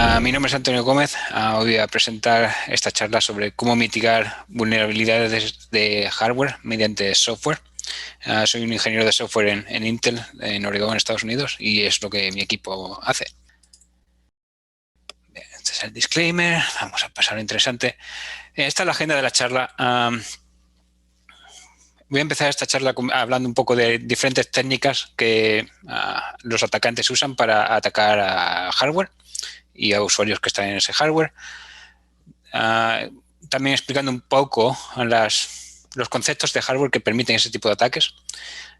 Mi nombre es Antonio Gómez. Hoy voy a presentar esta charla sobre cómo mitigar vulnerabilidades de hardware mediante software. Soy un ingeniero de software en Intel, en Oregón, Estados Unidos, y es lo que mi equipo hace. Este es el disclaimer. Vamos a pasar a lo interesante. Esta es la agenda de la charla. Voy a empezar esta charla hablando un poco de diferentes técnicas que los atacantes usan para atacar a hardware y a usuarios que están en ese hardware. También explicando un poco los conceptos de hardware que permiten ese tipo de ataques,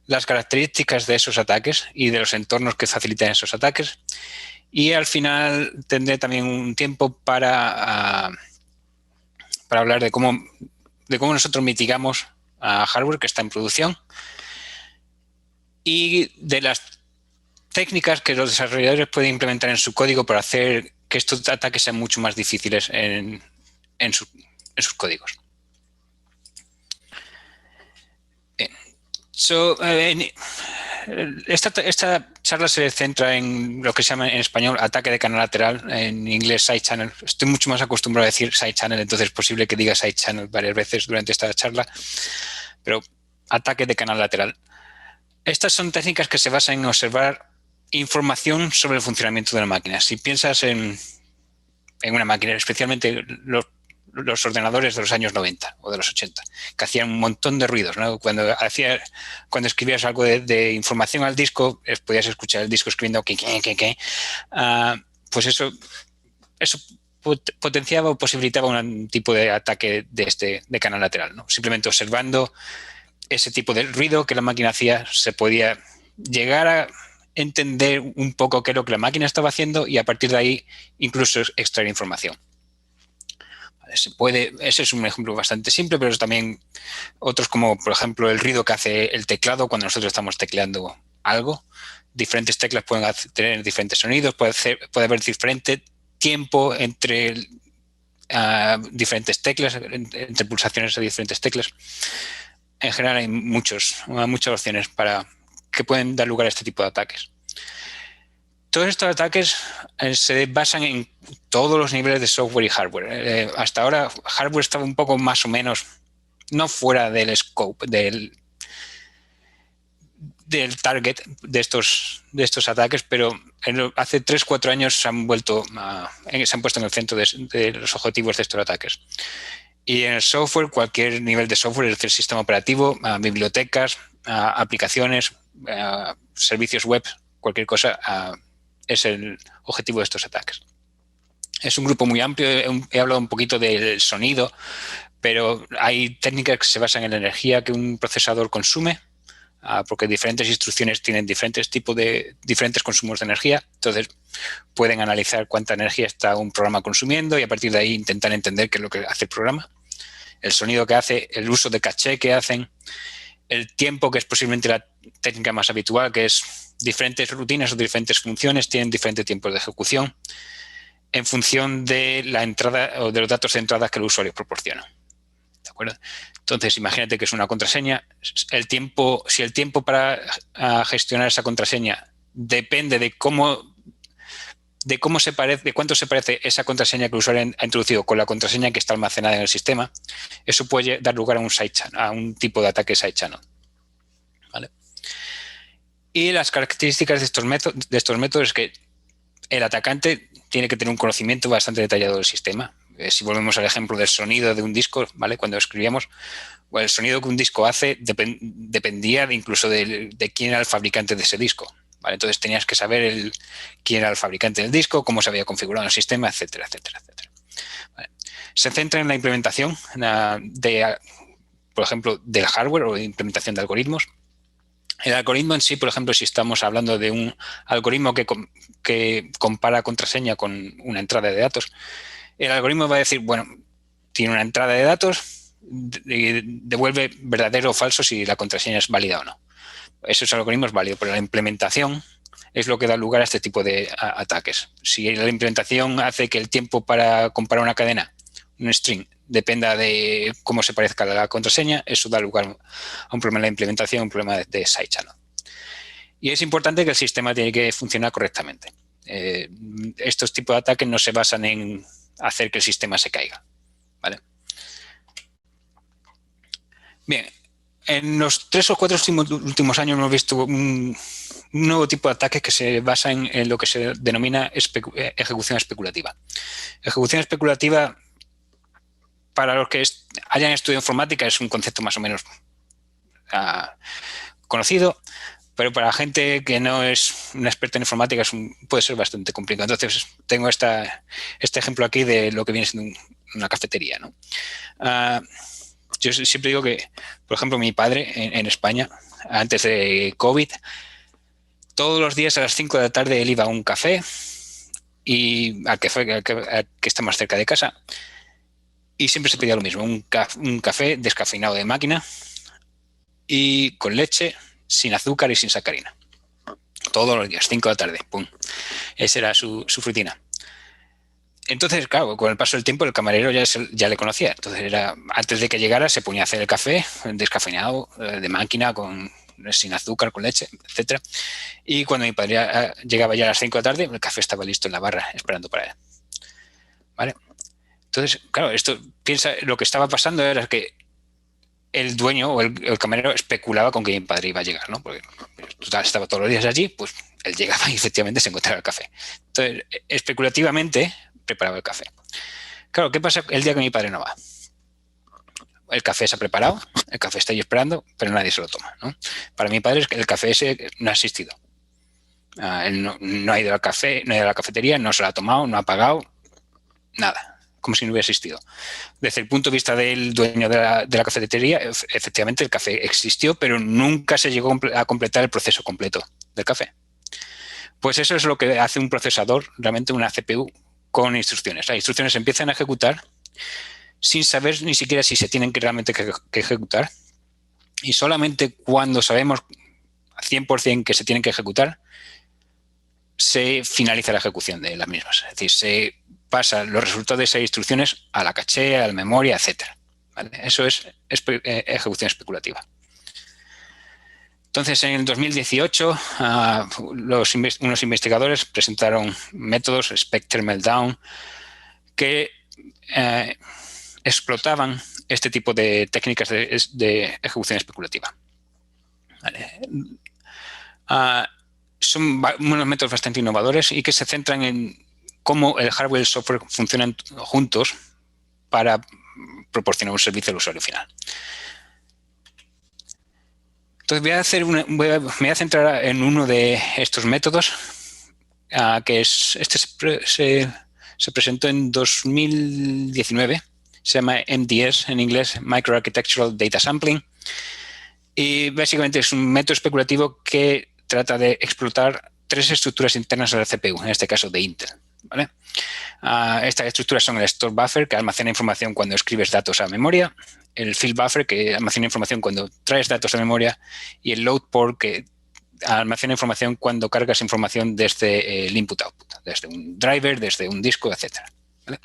las características de esos ataques y de los entornos que facilitan esos ataques. Y al final tendré también un tiempo para hablar de cómo nosotros mitigamos a hardware que está en producción y de las técnicas que los desarrolladores pueden implementar en su código para hacer que estos ataques sean mucho más difíciles en sus códigos. Esta charla se centra en lo que se llama en español ataque de canal lateral, en inglés side channel. Estoy mucho más acostumbrado a decir side channel, entonces es posible que diga side channel varias veces durante esta charla, pero ataque de canal lateral. Estas son técnicas que se basan en observar información sobre el funcionamiento de la máquina. Si piensas en una máquina, especialmente los ordenadores de los años 90 o de los 80, que hacían un montón de ruidos, ¿no? Cuando escribías algo de información al disco, podías escuchar el disco escribiendo pues eso potenciaba o posibilitaba un tipo de ataque de canal lateral, ¿no? Simplemente observando ese tipo de ruido que la máquina hacía, se podía llegar a entender un poco qué es lo que la máquina estaba haciendo y a partir de ahí incluso extraer información. Ese es un ejemplo bastante simple, pero también otros como, por ejemplo, el ruido que hace el teclado cuando nosotros estamos tecleando algo. Diferentes teclas pueden tener diferentes sonidos, puede haber diferente tiempo entre diferentes teclas, entre pulsaciones de diferentes teclas. En general hay muchas opciones que pueden dar lugar a este tipo de ataques. Todos estos ataques se basan en todos los niveles de software y hardware. Hasta ahora, hardware estaba un poco más o menos, no fuera del scope, del target de estos ataques, pero hace 3-4 años se han puesto en el centro de los objetivos de estos ataques. Y en el software, cualquier nivel de software, es decir, sistema operativo, bibliotecas, aplicaciones, servicios web, cualquier cosa, es el objetivo de estos ataques. Es un grupo muy amplio. He hablado un poquito del sonido, pero hay técnicas que se basan en la energía que un procesador consume, porque diferentes instrucciones tienen diferentes consumos de energía. Entonces, pueden analizar cuánta energía está un programa consumiendo y a partir de ahí intentar entender qué es lo que hace el programa, el sonido que hace, el uso de caché que hacen, el tiempo, que es posiblemente la técnica más habitual, que es diferentes rutinas o diferentes funciones tienen diferentes tiempos de ejecución en función de la entrada o de los datos de entrada que el usuario proporciona. ¿De acuerdo? Entonces, imagínate que es una contraseña. Si el tiempo para gestionar esa contraseña depende de cuánto se parece esa contraseña que el usuario ha introducido con la contraseña que está almacenada en el sistema, eso puede dar lugar a un tipo de ataque side channel. ¿Vale? Y las características de estos métodos es que el atacante tiene que tener un conocimiento bastante detallado del sistema. Si volvemos al ejemplo del sonido de un disco, ¿vale? Cuando escribíamos, el sonido que un disco hace dependía incluso de quién era el fabricante de ese disco. ¿Vale? Entonces tenías que saber quién era el fabricante del disco, cómo se había configurado el sistema, etcétera, etcétera, etcétera. ¿Vale? Se centra en la implementación por ejemplo, del hardware o de implementación de algoritmos. El algoritmo en sí, por ejemplo, si estamos hablando de un algoritmo que compara contraseña con una entrada de datos, el algoritmo va a decir, bueno, tiene una entrada de datos y devuelve verdadero o falso si la contraseña es válida o no. Esos algoritmos válidos, pero la implementación es lo que da lugar a este tipo de ataques. Si la implementación hace que el tiempo para comparar una cadena, un string, dependa de cómo se parezca a la contraseña, eso da lugar a un problema de la implementación, un problema de side channel. Y es importante que el sistema tiene que funcionar correctamente. Estos tipos de ataques no se basan en hacer que el sistema se caiga, ¿vale? Bien, en los 3 o 4 últimos años hemos visto un nuevo tipo de ataques que se basa en lo que se denomina ejecución especulativa. Ejecución especulativa, para los que hayan estudiado informática, es un concepto más o menos conocido, pero para gente que no es una experta en informática puede ser bastante complicado. Entonces, tengo este ejemplo aquí de lo que viene siendo una cafetería, ¿no? Yo siempre digo que, por ejemplo, mi padre en España, antes de COVID, todos los días a las 5 de la tarde él iba a un café y al que está más cerca de casa, y siempre se pedía lo mismo, un café descafeinado de máquina y con leche, sin azúcar y sin sacarina. Todos los días, 5 de la tarde, pum. Esa era su rutina. Entonces, claro, con el paso del tiempo el camarero ya le conocía. Entonces, antes de que llegara, se ponía a hacer el café descafeinado de máquina, sin azúcar, con leche, etcétera. Y cuando mi padre llegaba ya a las 5 de la tarde, el café estaba listo en la barra esperando para él. ¿Vale? Entonces, claro, lo que estaba pasando era que el dueño o el camarero especulaba con que mi padre iba a llegar, ¿no? Porque total, estaba todos los días allí, pues él llegaba y efectivamente se encontraba el café. Entonces, especulativamente preparaba el café. Claro, ¿qué pasa el día que mi padre no va? El café se ha preparado, el café está ahí esperando, pero nadie se lo toma, ¿no? Para mi padre el café ese no ha existido. Él no ha ido al café, no ha ido a la cafetería, no se lo ha tomado, no ha pagado, nada, como si no hubiera existido. Desde el punto de vista del dueño de la cafetería, efectivamente el café existió, pero nunca se llegó a completar el proceso completo del café. Pues eso es lo que hace un procesador, realmente una CPU con instrucciones. Las instrucciones se empiezan a ejecutar sin saber ni siquiera si se tienen realmente que ejecutar, y solamente cuando sabemos 100% que se tienen que ejecutar, se finaliza la ejecución de las mismas. Es decir, se pasan los resultados de esas instrucciones a la caché, a la memoria, etc. ¿Vale? Eso es ejecución especulativa. Entonces, en el 2018, unos investigadores presentaron métodos, Spectre Meltdown, que explotaban este tipo de técnicas de ejecución especulativa. ¿Vale? Son unos métodos bastante innovadores y que se centran en cómo el hardware y el software funcionan juntos para proporcionar un servicio al usuario final. Entonces me voy a centrar en uno de estos métodos, que se presentó en 2019, se llama MDS en inglés, Microarchitectural Data Sampling, y básicamente es un método especulativo que trata de explotar 3 estructuras internas de la CPU, en este caso de Intel, ¿vale? Estas estructuras son el store buffer, que almacena información cuando escribes datos a memoria, el fill buffer, que almacena información cuando traes datos a memoria, y el load port, que almacena información cuando cargas información desde el input-output, desde un driver, desde un disco, etc. ¿Vale?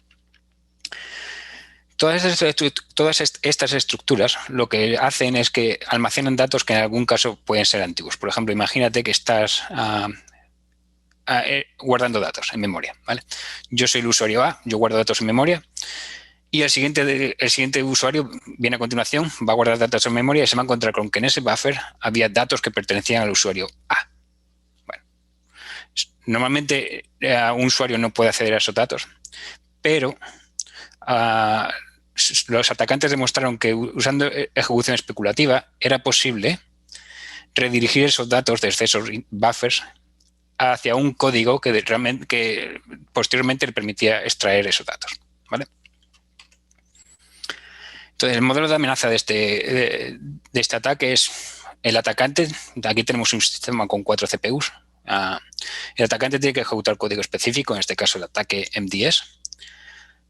Todas estas estructuras lo que hacen es que almacenan datos que en algún caso pueden ser antiguos. Por ejemplo, imagínate que estás guardando datos en memoria, ¿vale? Yo soy el usuario A, yo guardo datos en memoria, y el siguiente usuario viene a continuación, va a guardar datos en memoria y se va a encontrar con que en ese buffer había datos que pertenecían al usuario A. Bueno, normalmente un usuario no puede acceder a esos datos, pero los atacantes demostraron que usando ejecución especulativa era posible redirigir esos datos desde esos buffers hacia un código que posteriormente le permitía extraer esos datos, ¿vale? Entonces, el modelo de amenaza de este ataque es el atacante. Aquí tenemos un sistema con 4 CPUs. El atacante tiene que ejecutar código específico, en este caso el ataque MDS,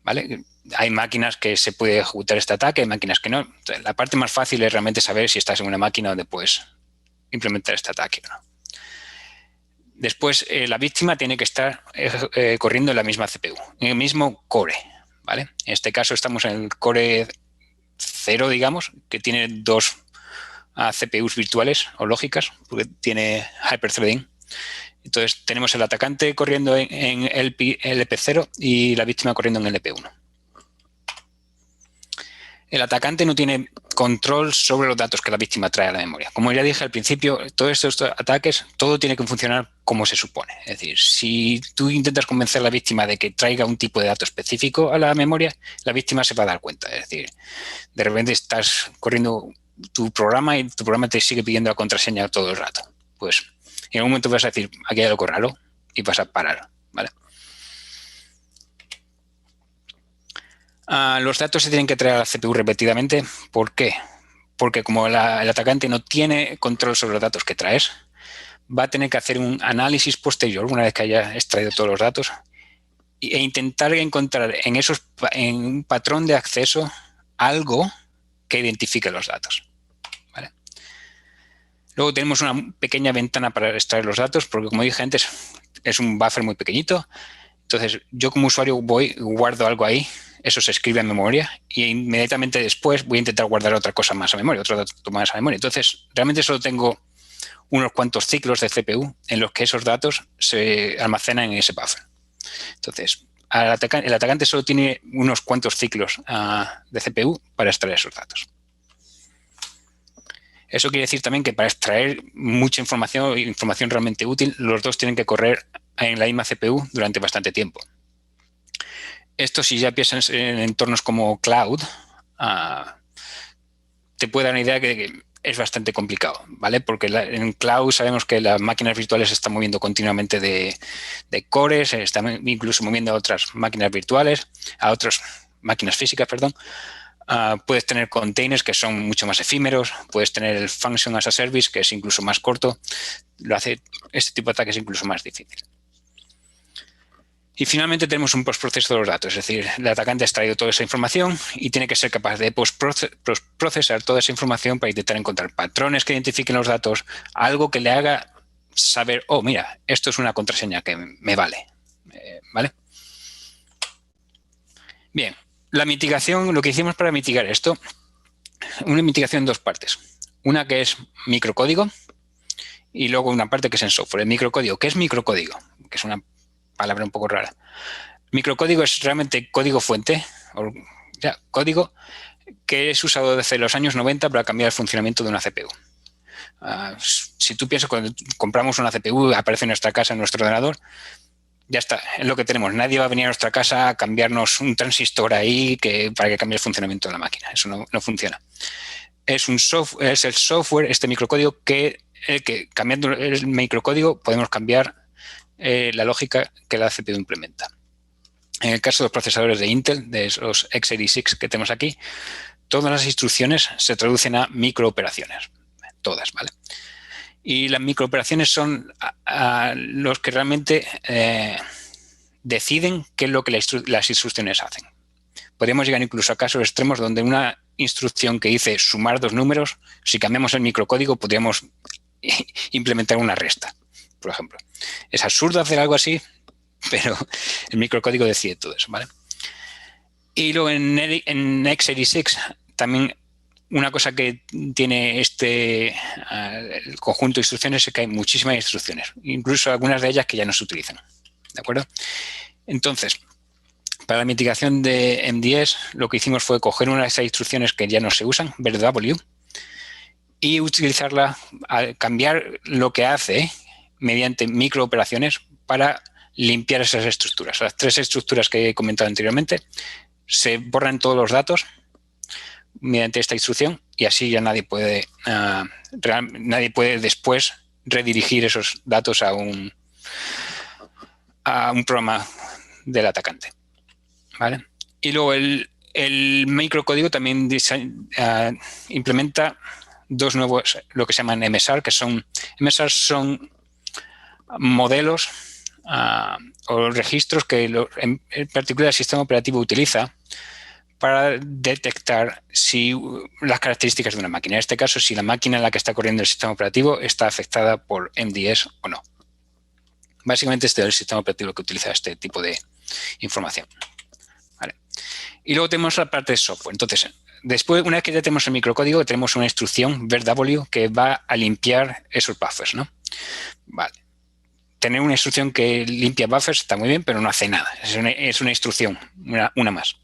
¿vale? Hay máquinas que se puede ejecutar este ataque, hay máquinas que no. Entonces, la parte más fácil es realmente saber si estás en una máquina donde puedes implementar este ataque o no. Después, la víctima tiene que estar corriendo en la misma CPU, en el mismo core, ¿vale? En este caso estamos en el core 0, digamos, que tiene 2 CPUs virtuales o lógicas, porque tiene hyperthreading. Entonces tenemos el atacante corriendo en LP0 y la víctima corriendo en LP1. El atacante no tiene control sobre los datos que la víctima trae a la memoria. Como ya dije al principio, todos estos ataques, todo tiene que funcionar como se supone. Es decir, si tú intentas convencer a la víctima de que traiga un tipo de dato específico a la memoria, la víctima se va a dar cuenta. Es decir, de repente estás corriendo tu programa y tu programa te sigue pidiendo la contraseña todo el rato. Pues en algún momento vas a decir, aquí hay algo raro, y vas a parar, ¿vale? Los datos se tienen que traer a la CPU repetidamente. ¿Por qué? Porque como el atacante no tiene control sobre los datos que traes, va a tener que hacer un análisis posterior una vez que haya extraído todos los datos e intentar encontrar en un patrón de acceso algo que identifique los datos, ¿vale? Luego tenemos una pequeña ventana para extraer los datos, porque como dije antes, es un buffer muy pequeñito. Entonces, yo como usuario guardo algo ahí, eso se escribe en memoria y inmediatamente después voy a intentar guardar otra cosa más a memoria, otro dato más a memoria. Entonces, realmente solo tengo unos cuantos ciclos de CPU en los que esos datos se almacenan en ese buffer. Entonces, el atacante solo tiene unos cuantos ciclos de CPU para extraer esos datos. Eso quiere decir también que para extraer mucha información realmente útil, los dos tienen que correr en la misma CPU durante bastante tiempo. Esto, si ya piensas en entornos como cloud, te puede dar una idea que es bastante complicado, ¿vale? Porque en cloud sabemos que las máquinas virtuales se están moviendo continuamente de cores, se están incluso moviendo a otras máquinas virtuales, a otras máquinas físicas, perdón. Puedes tener containers que son mucho más efímeros, puedes tener el function as a service, que es incluso más corto, lo hace este tipo de ataques incluso más difícil. Y finalmente tenemos un postproceso de los datos, es decir, el atacante ha extraído toda esa información y tiene que ser capaz de procesar toda esa información para intentar encontrar patrones que identifiquen los datos, algo que le haga saber, oh, mira, esto es una contraseña que me vale, ¿vale? Bien, la mitigación, lo que hicimos para mitigar esto, una mitigación en dos partes. Una que es microcódigo y luego una parte que es en software. El microcódigo, ¿qué es microcódigo? Que es una palabra un poco rara. Microcódigo es realmente código fuente, código que es usado desde los años 90 para cambiar el funcionamiento de una CPU. Si tú piensas, cuando compramos una CPU, aparece en nuestra casa, en nuestro ordenador, ya está, es lo que tenemos. Nadie va a venir a nuestra casa a cambiarnos un transistor ahí para que cambie el funcionamiento de la máquina. Eso no funciona. Es el software, este microcódigo, que cambiando el microcódigo podemos cambiar la lógica que la CPU implementa. En el caso de los procesadores de Intel, de los x86 que tenemos aquí, todas las instrucciones se traducen a microoperaciones. Todas, ¿vale? Y las microoperaciones son los que realmente deciden qué es lo que las instrucciones hacen. Podríamos llegar incluso a casos extremos donde una instrucción que dice sumar dos números, si cambiamos el microcódigo, podríamos implementar una resta, por ejemplo. Es absurdo hacer algo así, pero el microcódigo decide todo eso, ¿vale? Y luego en x86 también una cosa que tiene el conjunto de instrucciones es que hay muchísimas instrucciones, incluso algunas de ellas que ya no se utilizan, ¿de acuerdo? Entonces, para la mitigación de MDS, lo que hicimos fue coger una de esas instrucciones que ya no se usan, VW, y utilizarla, cambiar lo que hace mediante microoperaciones para limpiar esas estructuras. Las tres estructuras que he comentado anteriormente, se borran todos los datos mediante esta instrucción y así ya nadie puede después redirigir esos datos a un programa del atacante, ¿vale? Y luego el microcódigo también implementa dos nuevos, lo que se llaman MSR, que son modelos o registros que en particular el sistema operativo utiliza para detectar las características de una máquina. En este caso, si la máquina en la que está corriendo el sistema operativo está afectada por MDS o no. Básicamente este es el sistema operativo que utiliza este tipo de información. ¿Vale? Y luego tenemos la parte de software. Entonces, después, una vez que ya tenemos el microcódigo, tenemos una instrucción VW que va a limpiar esos buffers, ¿no? Vale. tener una instrucción que limpia buffers está muy bien, pero no hace nada. Es una instrucción, una más.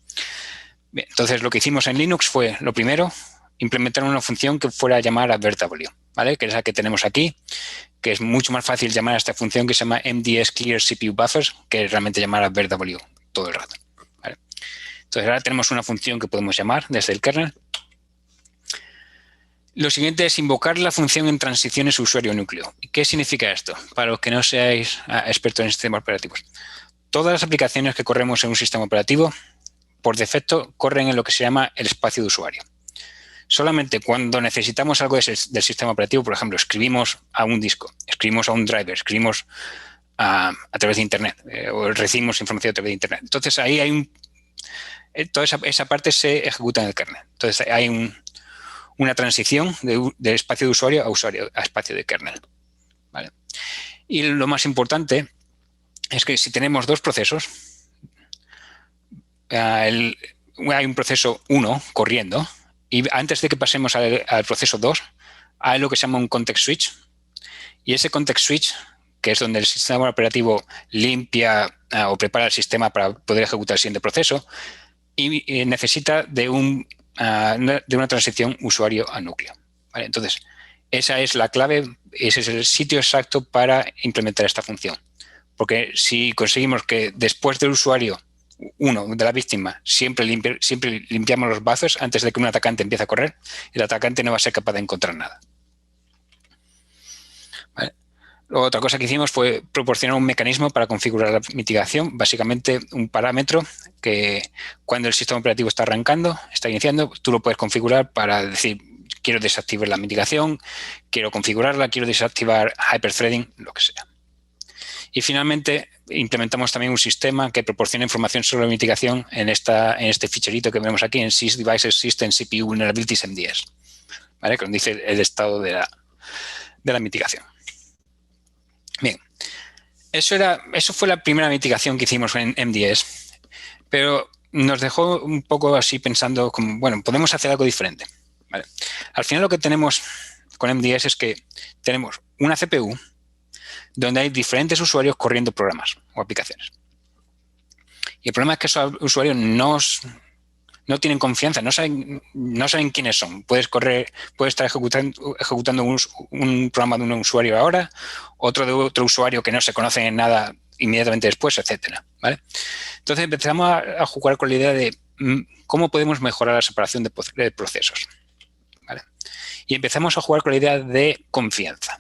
Bien, entonces, lo que hicimos en Linux fue, lo primero, implementar una función que fuera a llamar a VertW, ¿vale? Que es la que tenemos aquí, que es mucho más fácil llamar a esta función que se llama MDS Clear CPU Buffers que realmente llamar a VertW todo el rato, ¿vale? Entonces, ahora tenemos una función que podemos llamar desde el kernel. Lo siguiente es invocar la función en transiciones usuario-núcleo. ¿Qué significa esto? Para los que no seáis expertos en sistemas operativos. Todas las aplicaciones que corremos en un sistema operativo, por defecto, corren en lo que se llama el espacio de usuario. Solamente cuando necesitamos algo del sistema operativo, por ejemplo, escribimos a un disco, escribimos a un driver, escribimos a través de Internet o recibimos información a través de Internet. Entonces, ahí hay toda esa parte se ejecuta en el kernel. Entonces, hay una transición de espacio de usuario a espacio de kernel, ¿vale? Y lo más importante es que si tenemos dos procesos, hay un proceso 1 corriendo y antes de que pasemos al proceso 2 hay lo que se llama un context switch, y ese context switch, que es donde el sistema operativo limpia o prepara el sistema para poder ejecutar el siguiente proceso, y necesita de una transición usuario a núcleo, ¿vale? Entonces, esa es la clave, ese es el sitio exacto para implementar esta función. Porque si conseguimos que después del usuario 1, de la víctima, siempre limpiamos los buffers antes de que un atacante empiece a correr, el atacante no va a ser capaz de encontrar nada, ¿vale? Otra cosa que hicimos fue proporcionar un mecanismo para configurar la mitigación, básicamente un parámetro que cuando el sistema operativo está arrancando, está iniciando, tú lo puedes configurar para decir, quiero desactivar la mitigación, quiero configurarla, quiero desactivar hyperthreading, lo que sea. Y finalmente implementamos también un sistema que proporciona información sobre la mitigación en este ficherito que vemos aquí en Sys Devices System CPU Vulnerabilities MDS, ¿vale? Que nos dice el estado de la mitigación. Bien, eso fue la primera mitigación que hicimos en MDS, pero nos dejó un poco así pensando como, bueno, podemos hacer algo diferente, ¿vale? Al final lo que tenemos con MDS es que tenemos una CPU donde hay diferentes usuarios corriendo programas o aplicaciones. Y el problema es que esos usuarios no tienen confianza, no saben quiénes son. Puedes estar ejecutando un programa de un usuario ahora, otro de otro usuario que no se conoce en nada inmediatamente después, etcétera, ¿vale? Entonces empezamos a jugar con la idea de cómo podemos mejorar la separación de procesos, ¿vale? Y empezamos a jugar con la idea de confianza.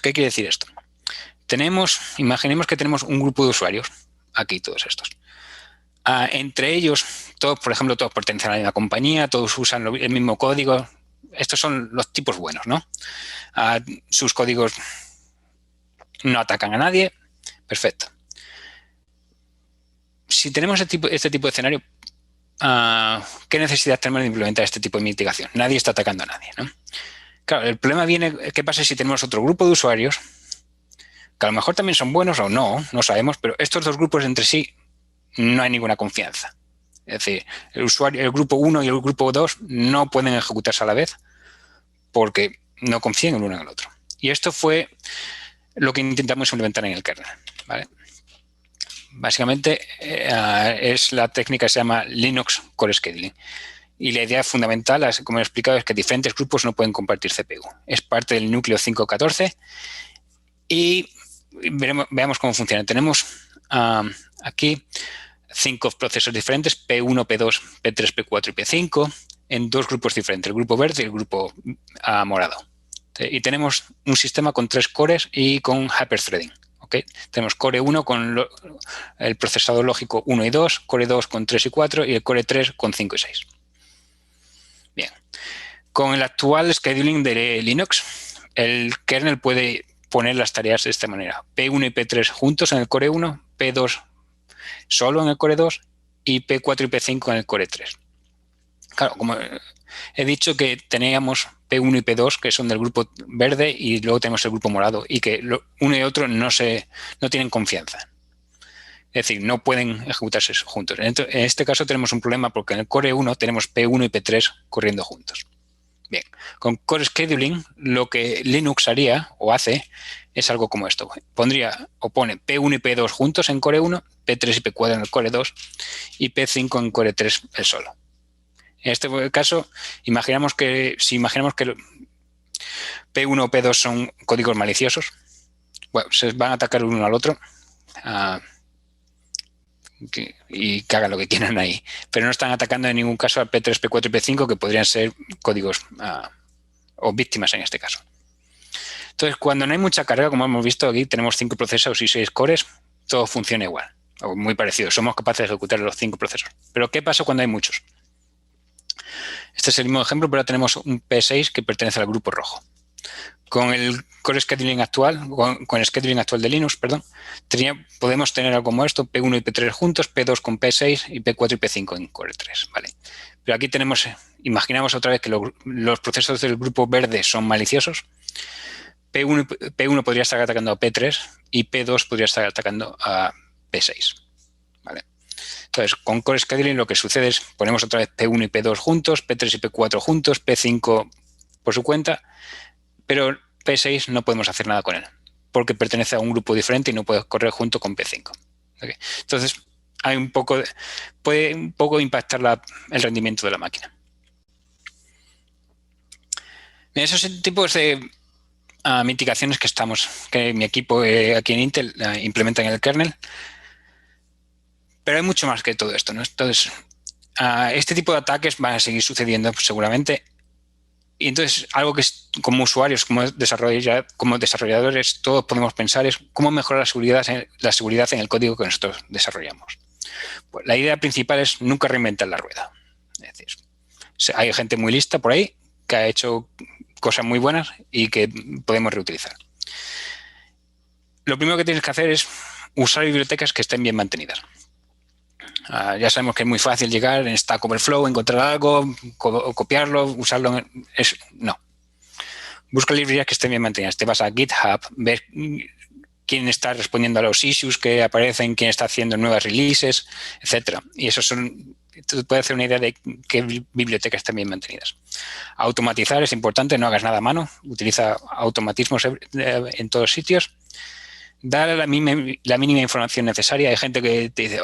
¿Qué quiere decir esto? Imaginemos que tenemos un grupo de usuarios, aquí todos estos. Entre ellos, todos pertenecen a la misma compañía, todos usan el mismo código. Estos son los tipos buenos, ¿no? Sus códigos no atacan a nadie. Perfecto. Si tenemos este tipo de escenario, ¿qué necesidad tenemos de implementar este tipo de mitigación? Nadie está atacando a nadie, ¿no? Claro, el problema viene, ¿qué pasa si tenemos otro grupo de usuarios que a lo mejor también son buenos o no sabemos, pero estos dos grupos entre sí no hay ninguna confianza? Es decir, el grupo 1 y el grupo 2 no pueden ejecutarse a la vez porque no confían el uno en el otro. Y esto fue lo que intentamos implementar en el kernel, ¿vale? Básicamente es la técnica que se llama Linux Core Scheduling. Y la idea fundamental, como he explicado, es que diferentes grupos no pueden compartir CPU. Es parte del núcleo 5.14 y veamos cómo funciona. Tenemos aquí 5 procesos diferentes, P1, P2, P3, P4 y P5, en 2 grupos diferentes, el grupo verde y el grupo morado. Y tenemos un sistema con 3 cores y con hyperthreading. ¿Okay? Tenemos Core 1 con el procesador lógico 1 y 2, Core 2 con 3 y 4 y el Core 3 con 5 y 6. Bien, con el actual scheduling de Linux, el kernel puede poner las tareas de esta manera. P1 y P3 juntos en el Core 1, P2 solo en el Core 2 y P4 y P5 en el Core 3. Claro, como he dicho que teníamos P1 y P2 que son del grupo verde y luego tenemos el grupo morado y que uno y otro no tienen confianza. Es decir, no pueden ejecutarse juntos. En este caso tenemos un problema porque en el Core 1 tenemos P1 y P3 corriendo juntos, Bien, con Core Scheduling lo que Linux haría o hace es algo como esto. Pondría o pone P1 y P2 juntos en Core 1, P3 y P4 en el Core 2 y P5 en Core 3 el solo. En este caso, si imaginamos que P1 o P2 son códigos maliciosos, bueno, se van a atacar uno al otro y que hagan lo que quieran ahí. Pero no están atacando en ningún caso a P3, P4 y P5, que podrían ser códigos o víctimas en este caso. Entonces, cuando no hay mucha carga, como hemos visto aquí, tenemos 5 procesos y 6 cores, todo funciona igual, o muy parecido. Somos capaces de ejecutar los 5 procesos. Pero ¿qué pasa cuando hay muchos? Este es el mismo ejemplo, pero ahora tenemos un P6 que pertenece al grupo rojo. Con el Core Scheduling actual, con el scheduling actual de Linux, perdón, podemos tener algo como esto, P1 y P3 juntos, P2 con P6 y P4 y P5 en Core 3, ¿vale? Pero aquí tenemos, imaginamos otra vez que los procesos del grupo verde son maliciosos. P1 podría estar atacando a P3 y P2 podría estar atacando a P6, ¿vale? Entonces, con Core Scheduling lo que sucede es, ponemos otra vez P1 y P2 juntos, P3 y P4 juntos, P5 por su cuenta, pero P6 no podemos hacer nada con él, porque pertenece a un grupo diferente y no puede correr junto con P5. ¿Okay? Entonces, puede un poco impactar el rendimiento de la máquina. Esos tipos de mitigaciones que mi equipo aquí en Intel implementa en el kernel, pero hay mucho más que todo esto, ¿no? Entonces, este tipo de ataques van a seguir sucediendo seguramente. Y entonces, algo que como usuarios, como desarrolladores, todos podemos pensar es cómo mejorar la seguridad en el código que nosotros desarrollamos. Pues la idea principal es nunca reinventar la rueda. Es decir, hay gente muy lista por ahí que ha hecho cosas muy buenas y que podemos reutilizar. Lo primero que tienes que hacer es usar bibliotecas que estén bien mantenidas. Ya sabemos que es muy fácil llegar en Stack Overflow, encontrar algo, copiarlo, usarlo. No. Busca librerías que estén bien mantenidas. Te vas a GitHub, ves quién está respondiendo a los issues que aparecen, quién está haciendo nuevas releases, etcétera. Y eso te puede hacer una idea de qué bibliotecas están bien mantenidas. Automatizar es importante, no hagas nada a mano. Utiliza automatismos en todos sitios. Dar la mínima información necesaria. Hay gente que te dice,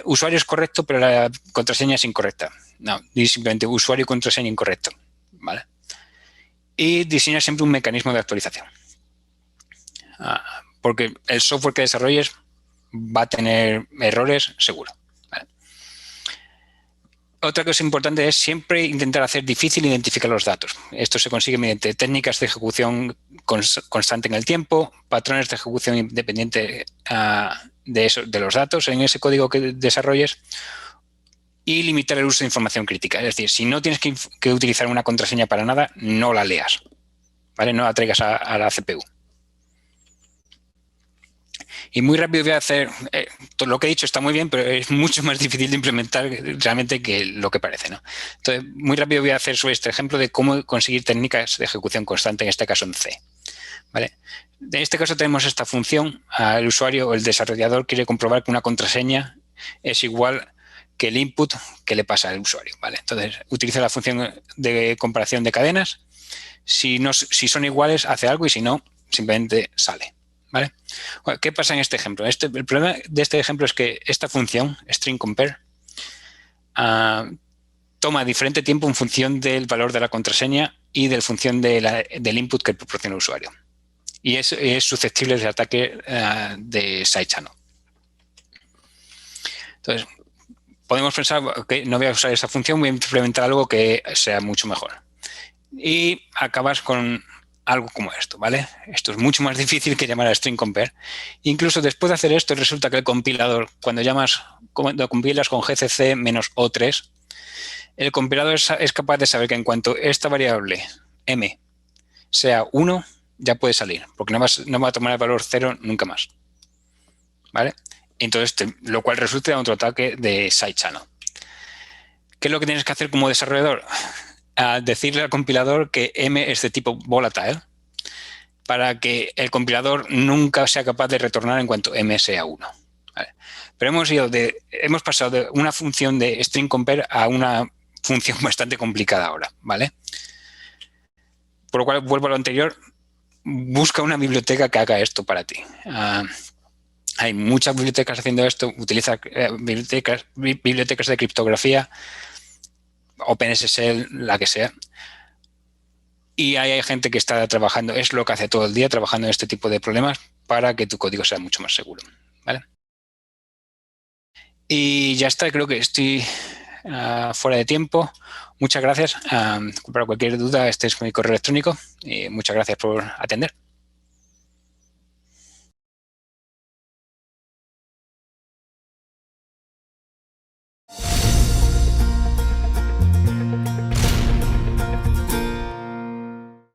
usuario es correcto, pero la contraseña es incorrecta. No, simplemente usuario y contraseña incorrecto. ¿Vale? Y diseña siempre un mecanismo de actualización. Porque el software que desarrolles va a tener errores seguro. ¿Vale? Otra cosa importante es siempre intentar hacer difícil identificar los datos. Esto se consigue mediante técnicas de ejecución constante en el tiempo, patrones de ejecución independiente de los datos en ese código que desarrolles y limitar el uso de información crítica. Es decir, si no tienes que utilizar una contraseña para nada, no la leas. ¿Vale? No la traigas a la CPU. Y muy rápido voy a hacer, todo lo que he dicho está muy bien, pero es mucho más difícil de implementar realmente que lo que parece, ¿no? Entonces, muy rápido voy a hacer sobre este ejemplo de cómo conseguir técnicas de ejecución constante, en este caso en C. ¿Vale? En este caso tenemos esta función, el usuario o el desarrollador quiere comprobar que una contraseña es igual que el input que le pasa al usuario, ¿vale? Entonces, utiliza la función de comparación de cadenas. Si son iguales, hace algo y si no, simplemente sale. ¿Vale? Bueno, ¿qué pasa en este ejemplo? El problema de este ejemplo es que esta función, string compare, toma diferente tiempo en función del valor de la contraseña y de la función del input que proporciona el usuario. Y es susceptible de ataque de side channel. Entonces, podemos pensar, okay, no voy a usar esa función, voy a implementar algo que sea mucho mejor. Y acabas con algo como esto, ¿vale? Esto es mucho más difícil que llamar a string compare. Incluso después de hacer esto, resulta que el compilador, cuando compilas con GCC -O3, el compilador es capaz de saber que en cuanto esta variable m sea 1, ya puede salir, porque no va a tomar el valor 0 nunca más. ¿Vale? Entonces, lo cual resulta en otro ataque de side channel. ¿Qué es lo que tienes que hacer como desarrollador? A decirle al compilador que m es de tipo volatile para que el compilador nunca sea capaz de retornar en cuanto m sea 1. ¿Vale? Pero hemos pasado de una función de string compare a una función bastante complicada ahora, ¿vale? Por lo cual, vuelvo a lo anterior, busca una biblioteca que haga esto para ti. Hay muchas bibliotecas haciendo esto, utiliza bibliotecas de criptografía, OpenSSL, la que sea. Y hay gente que está trabajando, es lo que hace todo el día, trabajando en este tipo de problemas para que tu código sea mucho más seguro, ¿vale? Y ya está, creo que estoy fuera de tiempo. Muchas gracias. Para cualquier duda, este es mi correo electrónico. Y muchas gracias por atender.